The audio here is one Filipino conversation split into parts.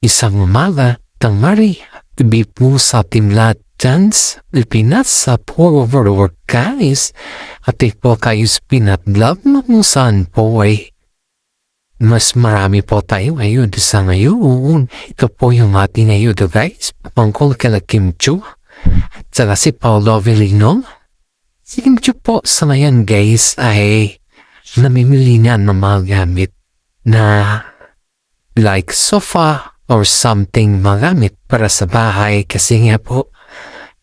Isang umaga, tanghali, gabi po sa Timlat Dance, Pilipinas sa Overwork guys. At po kayo sa pinatlove na kung saan po ay mas marami po tayo ngayon sa ngayon. Ito po yung ating ngayon guys. Pangkol kala Kim Chu. At saka si Paolo Avellino. Si Kim Chu po sa ngayon guys ay namimili niya ng mga gamit na like sofa or something magamit para sa bahay kasi nga po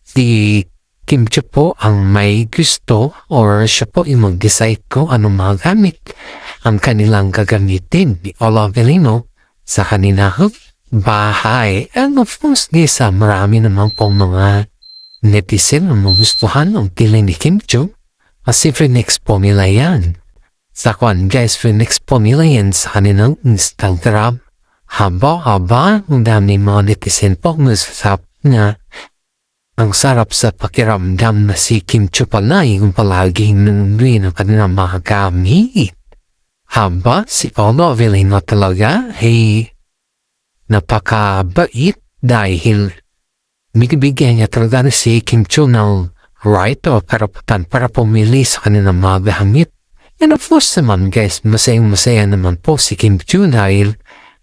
si Kim Chu po ang may gusto or siya po yung mag-decide ko anong mga gamit ang kanilang gagamitin ni Paolo Avellino sa kanilang bahay. And of course sa marami naman pong mga netizen ang magustuhan ng tila ni Kim Chu kasi next po nila yan. Sa kwan guys, next po nila yan sa kanilang Instagram. Haba, ang dami mga netizen po nasasap na ang sarap sa pakiramdam na si Kim Chu pala yung palaging nangyay ng kanilang mga gamit. Haba, si Paolo Avellino talaga ay napakabait dahil bigyan niya talaga na si Kim Chu ng right o karapatan para pumili sa kanilang mga gamit. And of course naman guys, masayang-masaya naman po si Kim Chu dahil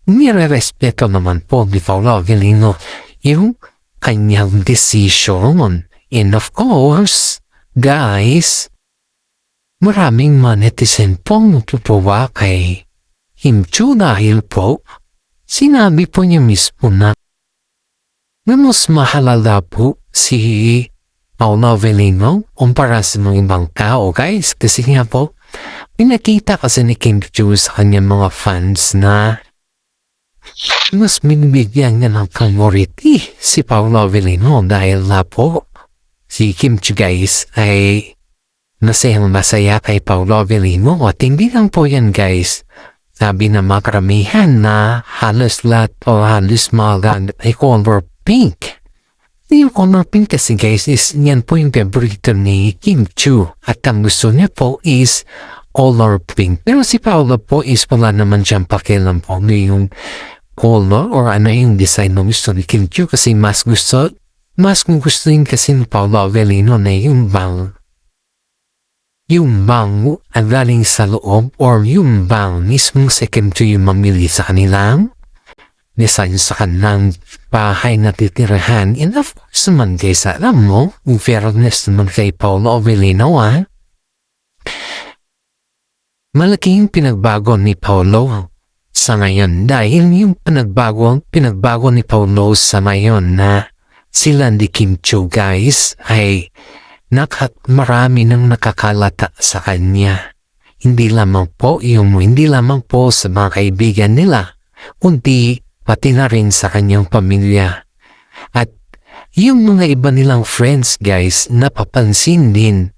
nire-respeto naman po ni Paolo Avellino yung kanyang decision. And of course, guys, maraming mga netizen pong natutuwa kay Kim Chu dahil po sinabi po niya mismo na mas mahalala po si Paolo Avellino kumpara sa mga ibang tao guys kasi nga po pinakita kasi ni Kim Chu sa kanyang mga fans na mas binibigyan niya ng priority si Paolo Avellino dahil na po si Kim Chu guys ay masaya kay Paolo Avellino at hindi lang po yan guys. Sabi na makaramihan na halos lahat o halos mga ay color pink. Yung color pink kasi guys is yan po yung favorito ni Kim Chu at ang gusto niya po is color pink. Pero si Paolo po is wala naman siyang pakialam po yung color or ano yung design na gusto ni Kim Chu kasi mas gusto rin kasi ni Paolo Avellino na yung bang ang galing sa loob or yung bang mismong si Kim Chu yung mamili sa kanilang design sa kanilang bahay na titirahan. And of course naman guys, alam mo, in fairness naman kay Paolo Avellino malaking pinagbago ni Paolo sa ngayon dahil yung pinagbago ni Paolo sa ngayon na sila ni Kim Chu guys ay marami nang nakakalata sa kanya. Hindi lamang po sa mga kaibigan nila kundi pati na rin sa kanyang pamilya. At yung mga iba nilang friends guys napapansin din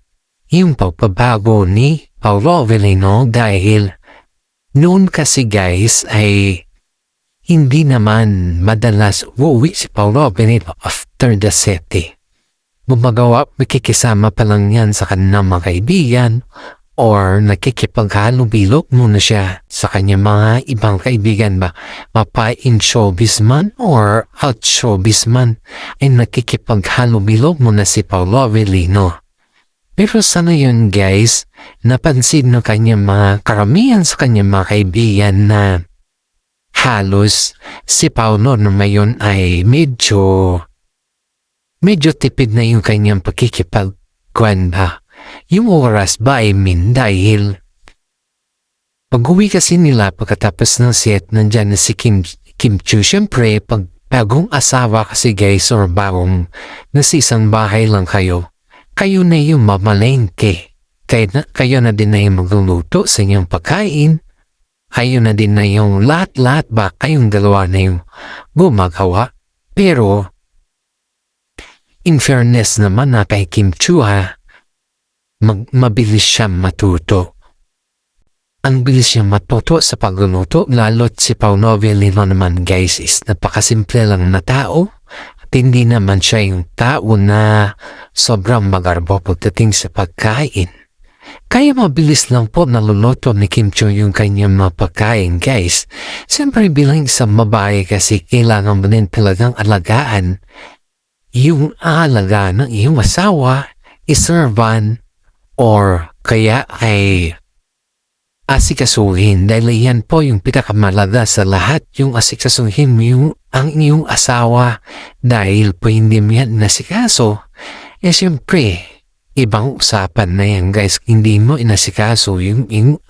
yung pagbabago ni Paolo Avellino dahil noon kasi guys ay hindi naman madalas uuwi si Paolo Avellino after the sete. Bumagawa, makikisama pa lang yan sa kanyang mga kaibigan or nakikipaghalubilo muna siya sa kanyang mga ibang kaibigan ba mapa-in showbiz man or out showbiz man ay nakikipaghalubilo muna si Paolo Avellino. Pero sa ngayon guys, napansin ng kanyang mga karamihan sa kanyang mga kaibigan na halos si Paolo na ngayon ay medyo tipid na yung kanyang pakikipagkuhan ba. Yung oras ba ay dahil pag-uwi kasi nila pagkatapos ng set nandyan na si Kim Chu. Siyempre pag bagong asawa kasi guys or bagong nasisang bahay lang kayo na yung mamalengke. Kayo na din na yung magluluto sa inyong pagkain. Kayo na din na yung lahat ba kayong dalawa na yung gumagawa. Pero in fairness naman na kay Kim Chu mabilis siya matuto. Ang bilis siya matuto sa pagluluto lalo't si Paolo Avellino naman guys is napakasimple lang na tao. At hindi naman siya yung tao na sobrang magarbo pagdating sa pagkain. Kaya mabilis lang po naluluto ni Kim Chiu yung kanyang mga pagkain, guys. Siyempre bilang isang babae kasi kailangan mo din talagang alagaan yung aalagaan ng iyong asawa, iservan, or kaya ay asikasuhin dahil yan po yung pinakamalaga sa lahat, yung asikasuhin mo ang iyong asawa dahil po hindi mo yan nasikaso. Siyempre, ibang usapan na yan, guys. Hindi mo inasikaso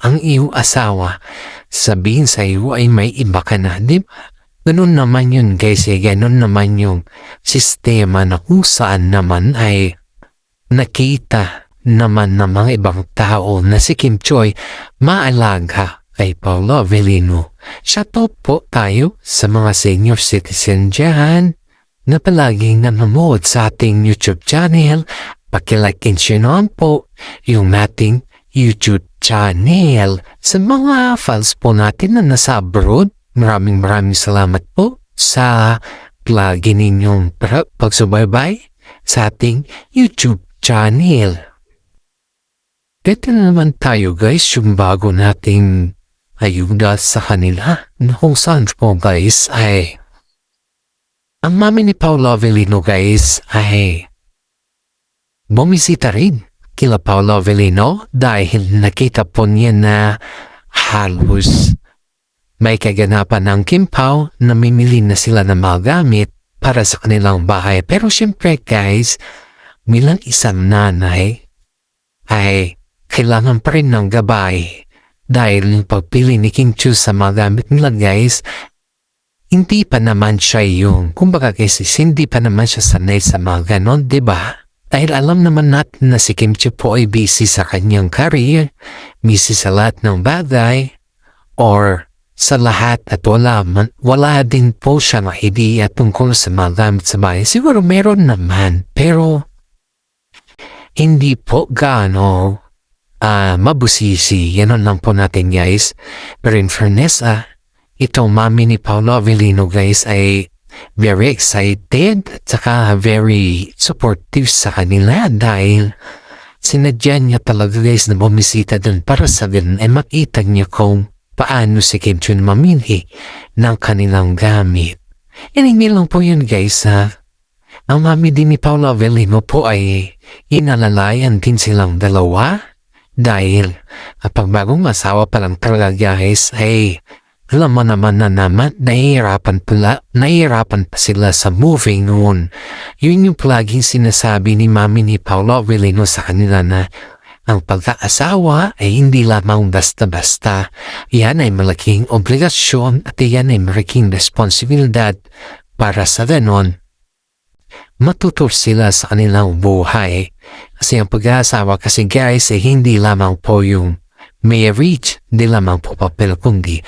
ang iyong asawa. Sabihin sa iyo ay may iba ka na, di ba? Ganun naman yun, guys. Ganun naman yung sistema na kung saan naman ay nakita naman ng mga ibang tao na si Kim Chiu maalaga kay Paolo Avellino. Shoutout po tayo sa mga senior citizen dyan na palaging nanonood sa ating YouTube channel. Pakilike and share naman po yung nating YouTube channel. Sa mga fans po natin na nasa abroad, maraming salamat po sa lagi ninyong pagsubaybay sa ating YouTube channel. Dito na naman tayo, guys, yung bago nating ayuda sa kanila na kung saan po, guys, ay ang mami ni Paolo Avellino, guys, ay bumisita rin kila Paolo Avellino dahil nakita po niya na halos may kaganapan ng Kim Pao na mimili na sila ng mga gamit para sa kanilang bahay. Pero syempre, guys, bilang isang nanay ay kailangan pa rin ng gabay dahil yung pagpili ni Kim Chiu sa mga gamit nila, guys, hindi pa naman siya yung, kumbaga guys, hindi pa naman siya sanay sa mga ganon, diba? Dahil alam naman natin na si Kim Chiu po ay busy sa kanyang career, busy sa lahat ng bagay, or sa lahat at wala din po siya na idea tungkol sa mga gamit sa bahay. Siguro meron naman, pero hindi po gaano mabusisi. Yan lang po natin, guys. Pero in fairness, itong mami ni Paolo Avellino, guys, ay very excited at saka very supportive sa kanila dahil sinadya niya talaga, guys, na bumisita dun para sa ganun ay makita niya kung paano si Kim Chiu mamili ng kanilang gamit. And hindi lang po yun, guys, ang mami din ni Paolo Avellino po ay inalalayan din silang dalawa dahil kapag bagong asawa pa lang talaga, guys, ay alam mo naman na nahihirapan pa sila sa moving noon. Yun yung palaging sinasabi ni mami ni Paolo Avellino sa kanila na ang pagkaasawa ay hindi lamang basta-basta. Yan ay malaking obligasyon at yan ay malaking responsibilidad para sa ganon matuto sila sa kanilang buhay. Kasi ang pag-aasawa kasi, guys, ay hindi lamang po yung marriage, hindi lamang po papel, kundi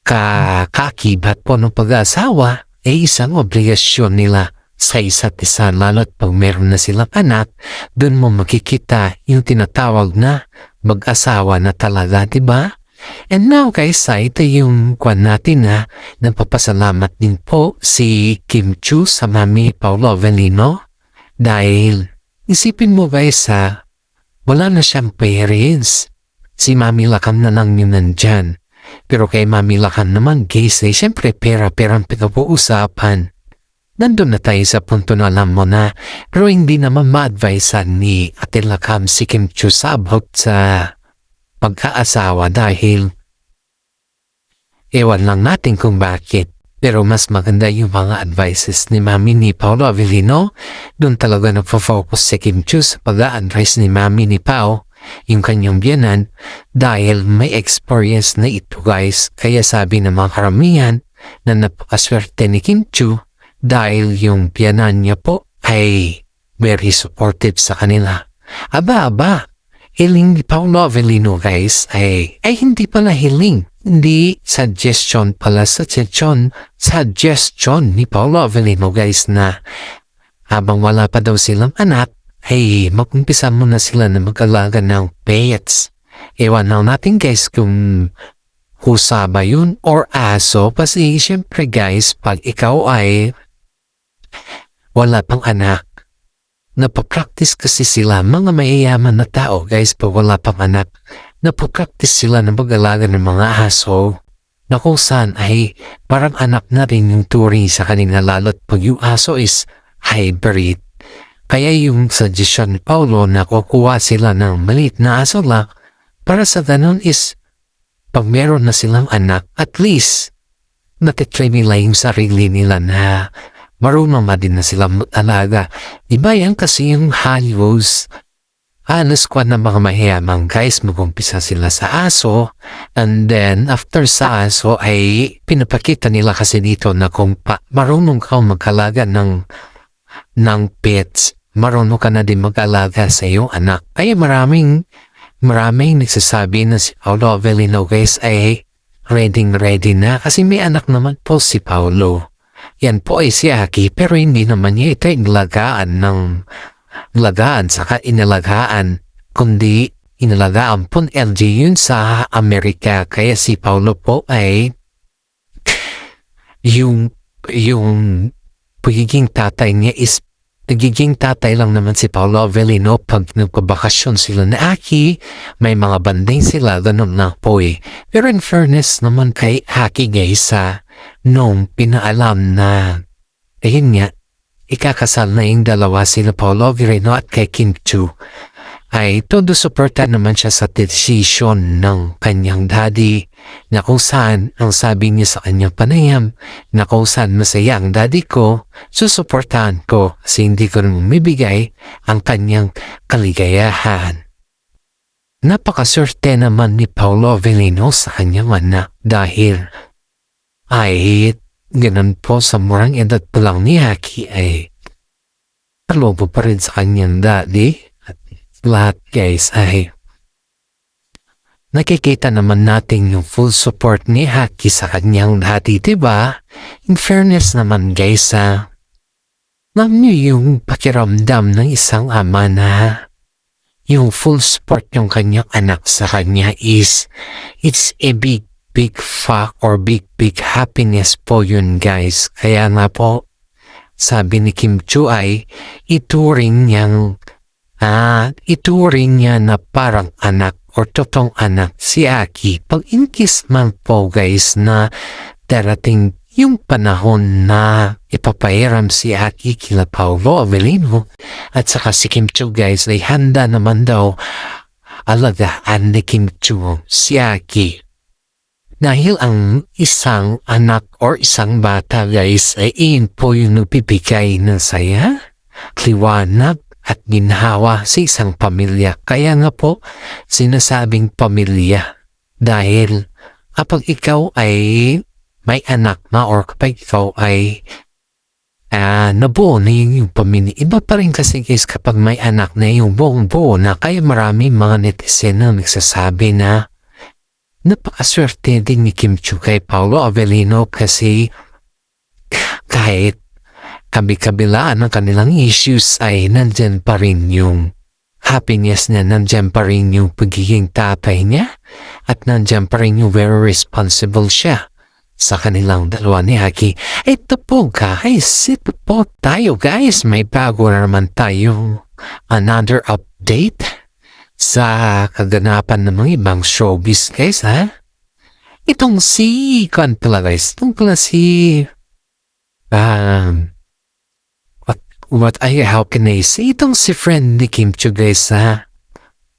kakakibat po ng pag-aasawa ay isang obligasyon nila sa isa't isa, lalo't pag meron na silang anak, doon mo makikita yung tinatawag na mag-asawa na talaga, diba? And now, guys, ito yung kwan natin na nagpapasalamat din po si Kim Chiu sa mami Paolo Avellino dahil isipin mo, guys, wala na siyang parents. Si mami Lakam na lang yun nandyan. Pero kay mami Lakam naman, guys, siyempre pera-perang pinag-uusapan. Nandun na tayo sa punto na alam mo na, pero hindi naman ma-advisean ni Ate Lakam si Kim Chiu about sa pagkaasawa dahil ewan lang natin kung bakit. Pero mas maganda yung mga advices ni mami ni Paolo Avellino. Doon talaga nagpo-focus si Kim Chiu sa pag-a-advise ni mami ni Pao, yung kanyang biyanan, dahil may experience na ito, guys. Kaya sabi ng mga karamihan na napakaswerte ni Kim Chiu dahil yung biyanan niya po ay very supportive sa kanila. Aba, hiling ni Paolo Avellino, guys, ay hindi pala hiling. Hindi suggestion pala, suggestion ni Paolo Avellino, guys, na habang wala pa daw silang anak, ay mag-umpisa muna sila na mag-alaga ng pets. Ewan lang natin, guys, kung husa ba yun or aso. Kasi syempre, guys, pag ikaw ay wala pang anak, napapractice kasi sila, mga mayayaman na tao guys, pa wala pang anak. Napapractice sila na mag-alaga ng mga aso na kung saan ay parang anak na rin yung turing sa kanila, lalo't pag yung aso is hybrid. Kaya yung suggestion ni Paulo na kukuha sila ng maliit na aso lang para sa ganun is pag meron na silang anak, at least natitrain nila yung sarili nila na marunong na din na sila mag-alaga. Diba yan kasi yung halos squad ng mga mahiyamang guys, mag-umpisa sila sa aso, and then after sa aso ay pinapakita nila kasi dito na kung marunong ka mag-alaga ng pets, marunong ka na din mag-alaga sa iyong anak. Ay maraming nagsasabi na si Paulo Avellino guys ay ready na kasi may anak naman po si Paulo. Yan po ay si Aki, pero hindi naman niya ito saka inalagaan, kundi inalagaan po LG yun sa Amerika. Kaya si Paulo po ay yung pagiging tatay niya is nagiging tatay lang naman si Paulo Avellino pag nagpabakasyon sila na Aki, may mga banding sila, ganun na po eh. Pero in fairness naman kay Aki guys, nung pinaalam na, ayun nga, ikakasal na yung dalawa sila Paulo Avellino at kay Kim Chiu, ay todo suporta naman siya sa decision ng kanyang daddy na kung saan ang sabi niya sa kanyang panayam na kung saan masaya ang daddy ko, susuportahan ko kasi hindi ko rin umibigay ang kanyang kaligayahan. Napakaswerte naman ni Paulo Avellino sa kanyang anak dahil ay ganun po sa murang edad pa lang ni Aki ay talobo pa rin sa kanyang daddy. Lahat guys ay nakikita naman natin yung full support ni Aki sa kanyang dati, diba? In fairness naman guys, alam niyo yung pakiramdam ng isang ama na yung full support yung kanyang anak sa kanya is it's a big fuck or big happiness po yun guys. Kaya nga po sabi ni Kim Chiu ay ituring niya na parang anak or totoong anak si Aki. Pag in case man po guys na darating yung panahon na ipapairam si Aki kila Paulo Avellino at saka si Kim Chiu guys ay handa naman daw alagaan ni Kim Chiu si Aki. Dahil ang isang anak or isang bata guys ay iyon po yung nagpipigay ng saya, liwanag, at ginhawa sa isang pamilya. Kaya nga po, sinasabing pamilya. Dahil kapag ikaw ay may anak na or kapag ikaw ay nabuo na yung pamilya. Iba pa rin kasi guys kapag may anak na yung buong-buo na. Kaya maraming mga netizen na nagsasabi na napakaswerte din ni Kim Chiu kay Paulo Avellino kasi kahit kabi-kabilaan ng kanilang issues ay nandyan pa rin yung happiness niya, nandyan pa rin yung pagiging tatay niya, at nandyan pa rin yung very responsible siya sa kanilang dalawa ni Aki. Ito po guys, may bago na naman tayong another update sa kaganapan ng mga ibang showbiz guys Itong si how can I say? Itong si friend ni Kim Chiu guys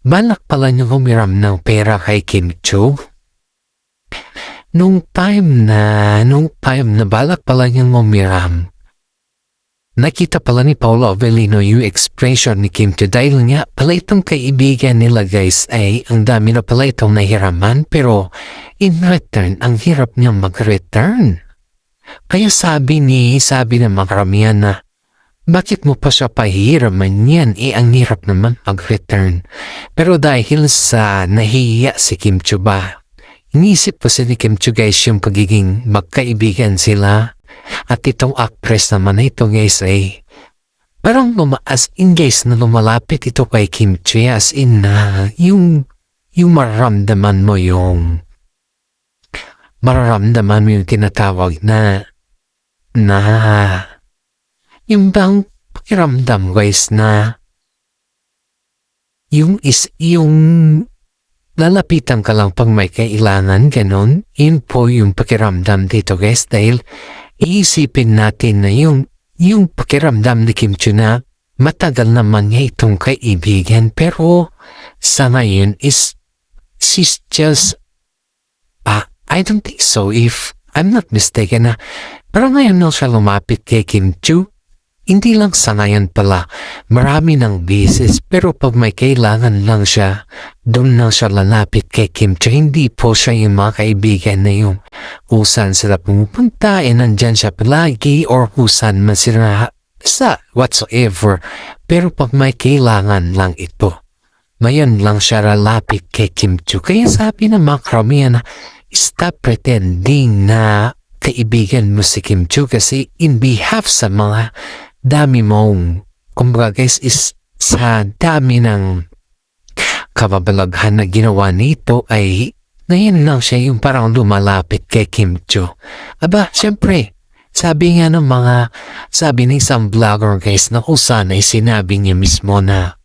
balak pala niyo humiram ng pera kay Kim Chiu. Nung time na balak pala niyang humiram, nakita pala ni Paulo Avellino yung expression ni Kim Chiu dahil nga pala itong kaibigan nila guys ay ang dami na pala itong nahiraman pero in return ang hirap niyang mag-return. Kaya sabi ng mga karamihan na bakit mo pa siya pahihiraman yan? Ang hirap naman mag-return. Pero dahil sa nahihiya si Kim Chiu ba, inisip po si Kim Chiu guys yung pagiging magkaibigan sila. At itong actress naman na ito guys ay parang as in guys na lumalapit ito kay Kim Chiu as in na yung mararamdaman mo yung tinatawag na yung bang pakiramdam guys na yung lalapitan ka lang pag may kailangan, ganon. Yun po yung pakiramdam dito guys, dahil iisipin natin na yung pakiramdam ni Kim Chiu na matagal naman niya itong kaibigan, pero sa ngayon is she's just I don't think so, if I'm not mistaken na pero ngayon na siya lumapit kay Kim Chiu. Hindi lang sa ngayon pala, marami ng beses, pero pag may kailangan lang siya, doon lang siya lalapit kay Kim Chiu. Hindi po siya yung mga kaibigan na yung kung saan sila pumupunta, nandyan siya palagi, or kung saan man sila sa whatsoever. Pero pag may kailangan lang ito, ngayon lang siya lalapit kay Kim Chiu. Kaya sabi ng mga karamihan na, stop pretending na kaibigan mo si Kim Chiu, kasi in behalf sa mga dami mong, kumbaga guys, is sa dami ng kababalaghan na ginawa nito ay ngayon lang siya yung parang lumalapit kay Kim Chiu. Aba, syempre, sabi ng isang vlogger guys na kung saan ay sinabi niya mismo na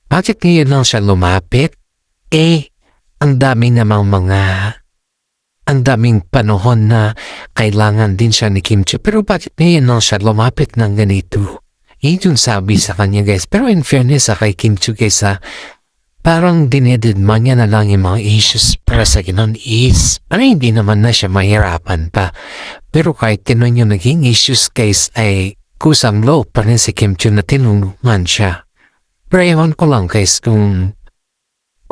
bakit ngayon lang siya lumapit? Ang daming panahon na kailangan din siya ni Kim Chiu, pero bakit ngayon lang siya lumapit ng ganito? Yun sabi sa kanya guys. Pero in fairness kay Kim Chiu guys, parang dinededma niya na lang yung mga issues para sa ganun is hindi naman na siya mahirapan pa. Pero kahit ganun yung naging issues guys ay kusang low pa rin si Kim Chiu na tinulungan siya. Pero ewan ko lang guys kung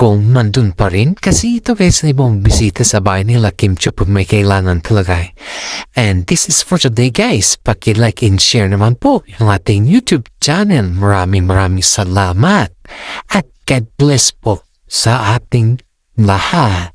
nandun pa rin, kasi ito guys na ibang bisita sa bahay nila Kim Chiu pag may kailangan talaga. And this is for today guys. Paki-like and share naman po yung ating YouTube channel. Maraming salamat at God bless po sa ating lahat.